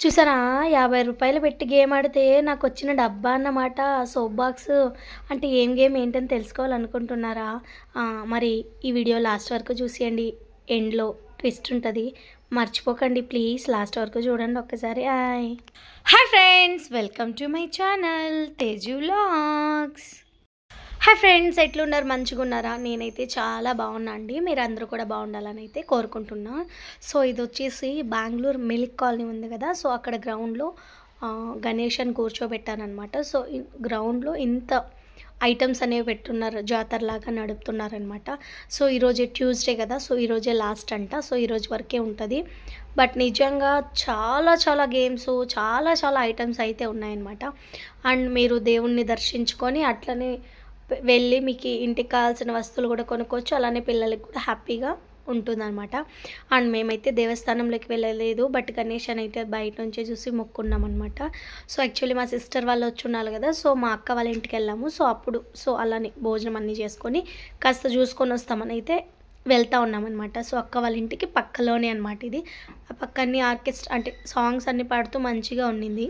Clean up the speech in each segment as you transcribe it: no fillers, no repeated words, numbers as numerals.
చూసారా 50 రూపాయలు పెట్టి గేమ్ ఆడితే నాకొచ్చిన డబ్బా అన్నమాట సోప్ బాక్స్. అంటే ఏం గేమ్ ఏంటని తెలుసుకోవాలనుకుంటున్నారా? మరి ఈ వీడియో లాస్ట్ వరకు చూసేయండి. ఎండ్‌లో ట్విస్ట్ ఉంటది. మర్చిపోకండి ప్లీజ్ లాస్ట్ వరకు చూడండి ఒక్కసారి. Hi friends, welcome to my channel Teju vlogs. Hi friends, ఎట్లున్నారు? మంచిగా ఉన్నారా? నేనైతే చాలా బాగున్నా అండి. మీరందరూ కూడా బాగుండాలని అయితే కోరుకుంటున్నా. సో ఇది వచ్చేసి బెంగళూరు మిల్క్ కాలనీ ఉంది కదా, సో అక్కడ గ్రౌండ్లో గణేష్ కూర్చోబెట్టానమాట. సో గ్రౌండ్లో ఇంత ఐటమ్స్ అనేవి పెట్టున్నారు, జాతరలాగా నడుపుతున్నారనమాట. సో ఈరోజు ట్యూస్డే కదా, సో ఈరోజే లాస్ట్ అంట. సో ఈరోజు వరకే ఉంటుంది. బట్ నిజంగా చాలా చాలా గేమ్స్, చాలా చాలా ఐటమ్స్ అయితే ఉన్నాయన్నమాట. అండ్ మీరు దేవుణ్ణి దర్శించుకొని అట్లనే వెళ్ళి మీకు ఇంటికి కావాల్సిన వస్తువులు కూడా కొనుక్కోవచ్చు. అలానే పిల్లలకి కూడా హ్యాపీగా ఉంటుందన్నమాట. అండ్ మేమైతే దేవస్థానంలోకి వెళ్ళలేదు, బట్ గణేష్ అయితే బయట నుంచే చూసి మొక్కున్నాం అనమాట. సో యాక్చువల్లీ మా సిస్టర్ వాళ్ళు వచ్చి ఉన్నారు కదా, సో మా అక్క వాళ్ళ ఇంటికి వెళ్ళాము. సో అప్పుడు అలానే భోజనం అన్నీ చేసుకొని కాస్త చూసుకొని వస్తామని అయితే వెళ్తూ ఉన్నామన్నమాట. సో అక్క వాళ్ళ ఇంటికి పక్కలోనే అనమాట ఇది. ఆ పక్కన్ని ఆర్కెస్ట్రా అంటే సాంగ్స్ అన్నీ పాడుతూ మంచిగా ఉండింది.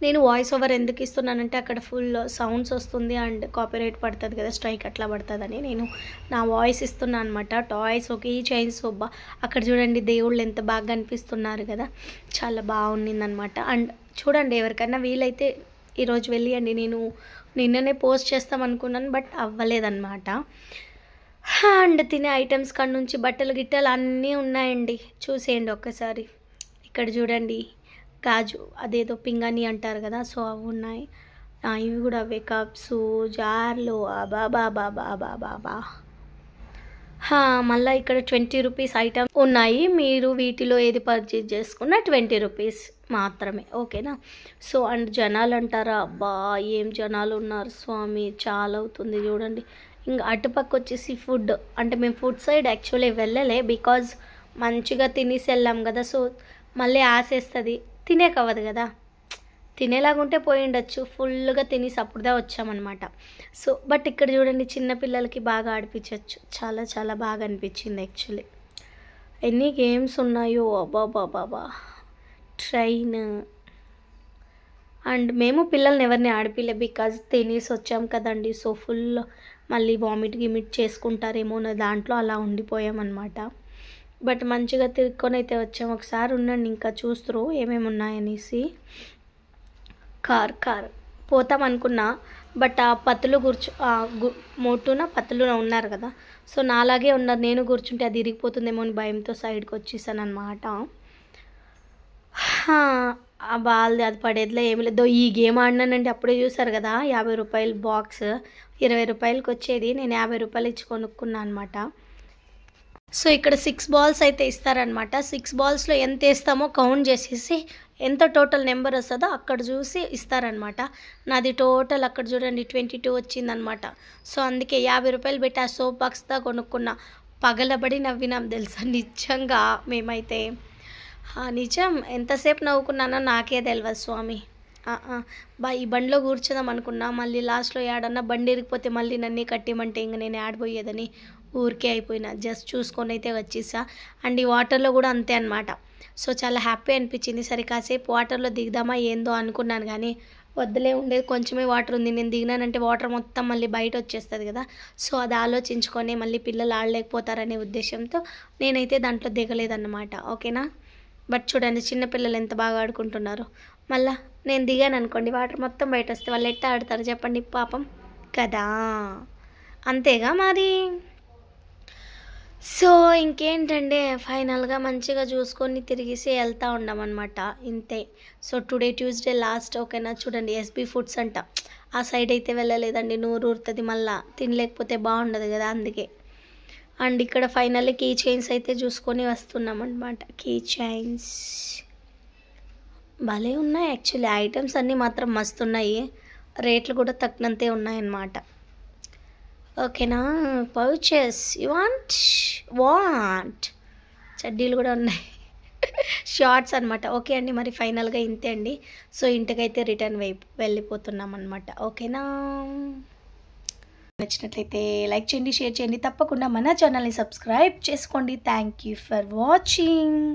నేను వాయిస్ ఓవర్ ఎందుకు ఇస్తున్నానంటే అక్కడ ఫుల్ సౌండ్స్ వస్తుంది అండ్ కాపీరైట్ పడుతుంది కదా, స్ట్రైక్ అట్లా పడుతుందని నేను నా వాయిస్ ఇస్తున్నాను అనమాట. టాయ్స్ ఒకే చైన్స్ అక్కడ చూడండి దేవుళ్ళు ఎంత బాగా అనిపిస్తున్నారు కదా, చాలా బాగుండిందనమాట. అండ్ చూడండి ఎవరికైనా వీలైతే ఈరోజు వెళ్ళియండి. నేను నిన్ననే పోస్ట్ చేస్తాం అనుకున్నాను, బట్ అవ్వలేదన్నమాట. అండ్ తినే ఐటమ్స్ కాడ నుంచి బట్టలు గిట్టలు అన్నీ ఉన్నాయండి, చూసేయండి ఒక్కసారి. ఇక్కడ చూడండి గాజు అదేదో పింగాణి అంటారు కదా, సో అవి ఉన్నాయి. ఇవి కూడా అవే కప్స్, జార్లు, బాబా. మళ్ళీ ఇక్కడ 20 రూపీస్ ఐటమ్ ఉన్నాయి. మీరు వీటిలో ఏది పర్చేజ్ చేసుకున్నా 20 రూపీస్ మాత్రమే, ఓకేనా? సో అండ్ జనాలు అంటారా, అబ్బా ఏం జనాలు ఉన్నారు స్వామి, చాలా అవుతుంది చూడండి. ఇంకా అటుపక్క వచ్చేసి ఫుడ్, అంటే మేము ఫుడ్ సైడ్ యాక్చువల్లీ వెళ్ళలే, బికాజ్ మంచిగా తినేసి వెళ్ళాం కదా. సో మళ్ళీ ఆసేస్తుంది, తినేకవ్వదు కదా. తినేలాగుంటే పోయి ఉండొచ్చు, ఫుల్గా తినేసి అప్పుడుదా వచ్చామన్నమాట. సో బట్ ఇక్కడ చూడండి చిన్నపిల్లలకి బాగా ఆడిపించవచ్చు, చాలా చాలా బాగా అనిపించింది యాక్చువల్లీ. ఎన్ని గేమ్స్ ఉన్నాయో అబ్బాబాబా. ట్రైన్. అండ్ మేము పిల్లల్ని ఎవరిని ఆడిపిలే, బికాజ్ తినేసి వచ్చాం కదండి. సో ఫుల్ మళ్ళీ గిమిట్ చేసుకుంటారేమో నా దాంట్లో అలా ఉండిపోయామన్నమాట. బట్ మంచిగా తిరుక్కొని అయితే వచ్చాము. ఒకసారి ఉండండి ఇంకా చూస్తురు ఏమేమి ఉన్నాయనేసి. కార్ పోతాం అనుకున్నా, బట్ ఆ పత్తులు మోటున పత్తులున ఉన్నారు కదా, సో నాలాగే ఉన్నారు. నేను కూర్చుంటే అది ఇరిగిపోతుందేమో అని భయంతో సైడ్కి వచ్చేసాను అనమాట. వాళ్ళది అది పడేదిలో ఏమి లేదు. ఈ గేమ్ ఆడినానంటే అప్పుడే చూసారు కదా, 50 రూపాయలు బాక్స్ 20 రూపాయలకి వచ్చేది. నేను 50 రూపాయలు ఇచ్చి కొనుక్కున్నాను అనమాట. సో ఇక్కడ 6 బాల్స్ అయితే ఇస్తారనమాట. 6 బాల్స్లో ఎంత వేస్తామో కౌంట్ చేసేసి ఎంత టోటల్ నెంబర్ వస్తుందో అక్కడ చూసి ఇస్తారనమాట. నాది టోటల్ అక్కడ చూడండి 22 వచ్చిందనమాట. సో అందుకే 50 రూపాయలు పెట్టి ఆ సోప్ బాక్స్తో కొనుక్కున్నా. పగలబడి నవ్వినాం తెలుసా నిజంగా మేమైతే. నిజం ఎంతసేపు నవ్వుకున్నానో నాకే తెలియదు స్వామి. ఈ బండిలో కూర్చుందాం అనుకున్నా, మళ్ళీ లాస్ట్లో ఏడన్నా బండి ఇరిగిపోతే మళ్ళీ నన్ను కట్టేయమంటే ఇంక నేను ఆడిపోయేదని ఊరికే అయిపోయినా. జస్ట్ చూసుకొని అయితే వచ్చేసా. అండ్ ఈ వాటర్లో కూడా అంతే అనమాట. సో చాలా హ్యాపీ అనిపించింది. సరే కాసేపు వాటర్లో దిగుదామా ఏందో అనుకున్నాను, కానీ వద్దులే, ఉండేది కొంచెమే వాటర్ ఉంది. నేను దిగినానంటే వాటర్ మొత్తం మళ్ళీ బయట వచ్చేస్తుంది కదా. సో అది ఆలోచించుకొని మళ్ళీ పిల్లలు ఆడలేకపోతారనే ఉద్దేశంతో నేనైతే దాంట్లో దిగలేదన్నమాట, ఓకేనా? బట్ చూడండి చిన్నపిల్లలు ఎంత బాగా ఆడుకుంటున్నారు. మళ్ళీ నేను దిగాను అనుకోండి, వాటర్ మొత్తం బయట వస్తే వాళ్ళు ఎట్లా ఆడతారు చెప్పండి, పాపం కదా. అంతేగా మరి. సో ఇంకేంటంటే ఫైనల్గా మంచిగా చూసుకొని తిరిగేసి వెళ్తూ ఉన్నామన్నమాట, ఇంతే. సో టుడే ట్యూస్డే లాస్ట్, ఓకేనా? చూడండి ఎస్బీ ఫుడ్స్ అంట, ఆ సైడ్ అయితే వెళ్ళలేదండి, నూరు ఊరుతుంది, మళ్ళీ తినలేకపోతే బాగుండదు కదా, అందుకే. అండ్ ఇక్కడ ఫైనల్లీ కీ చైన్స్ అయితే చూసుకొని వస్తున్నాం అనమాట. కీ చైన్స్ భలే ఉన్నాయి యాక్చువల్లీ. ఐటమ్స్ అన్నీ మాత్రం మస్తు ఉన్నాయి, రేట్లు కూడా తక్కువంతే ఉన్నాయన్నమాట, ఓకేనా? పౌచెస్ యు వాంట్ చడ్డీలు కూడా ఉన్నాయి, షార్ట్స్ అనమాట. ఓకే అండి, మరి ఫైనల్గా ఇంతే అండి. సో ఇంటికైతే రిటర్న్ వెళ్ళిపోతున్నాం అనమాట, ఓకేనా? నచ్చినట్లయితే లైక్ చేయండి, షేర్ చేయండి, తప్పకుండా మన ఛానల్ని సబ్స్క్రైబ్ చేసుకోండి. Thank you for watching.